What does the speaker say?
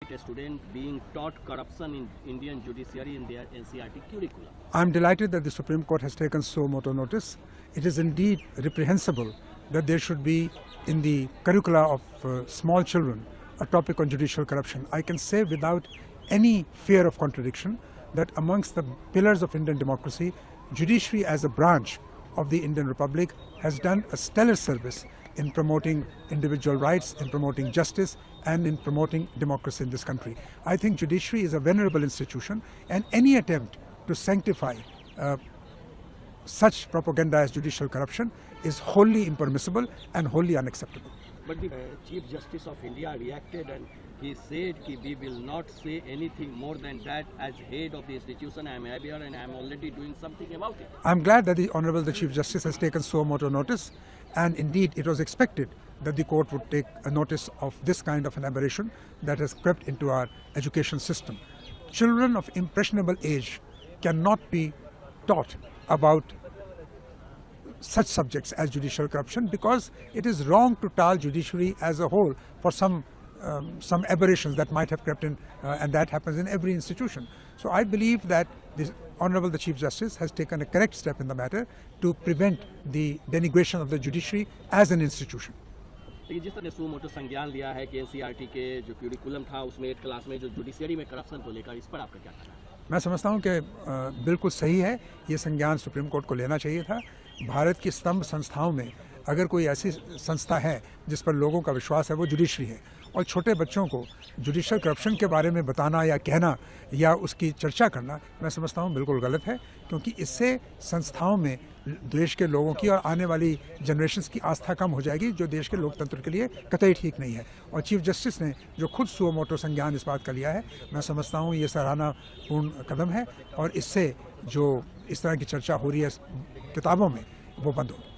A student being taught corruption in Indian judiciary in their NCERT curriculum. I'm delighted that the Supreme Court has taken suo motu notice. It is indeed reprehensible that there should be in the curricula of small children a topic on judicial corruption. I can say without any fear of contradiction that amongst the pillars of Indian democracy, judiciary as a branch of the Indian Republic has done a stellar service in promoting individual rights, in promoting justice, and in promoting democracy in this country. I think judiciary is a venerable institution, and any attempt to sanctify such propaganda as judicial corruption is wholly impermissible and wholly unacceptable. But the Chief Justice of India reacted and he said that we will not say anything more than that. As head of the institution, I am here and I am already doing something about it. I'm glad that the Honorable the Chief Justice has taken suo motu notice, and indeed it was expected that the court would take a notice of this kind of an aberration that has crept into our education system. Children of impressionable age cannot be taught about such subjects as judicial corruption, because it is wrong to tar judiciary as a whole for some aberrations that might have crept in, and that happens in every institution. So I believe that the Honorable the Chief Justice has taken a correct step in the matter to prevent the denigration of the judiciary as an institution. जिस तरह suo motu संज्ञान लिया है कि NCERT के जो curriculum था उसमें 8 क्लास में जो जुडिशियरी में करप्शन को लेकर, इस पर आपका क्या कहना है? मैं समझता हूँ कि बिल्कुल सही है, ये संज्ञान सुप्रीम कोर्ट को लेना चाहिए था। भारत की स्तंभ संस्थाओं में अगर कोई ऐसी संस्था है जिस पर लोगों का विश्वास है वो जुडिशरी है, और छोटे बच्चों को जुडिशियल करप्शन के बारे में बताना या कहना या उसकी चर्चा करना मैं समझता हूँ बिल्कुल गलत है, क्योंकि इससे संस्थाओं में देश के लोगों की और आने वाली जनरेशन्स की आस्था कम हो जाएगी, जो देश के लोकतंत्र के लिए कतई ठीक नहीं है। और चीफ जस्टिस ने जो खुद सुओ मोटो संज्ञान इस बात का लिया है, मैं समझता हूँ ये सराहनापूर्ण कदम है, और इससे जो इस तरह की चर्चा हो रही है किताबों में वो बंद होगी।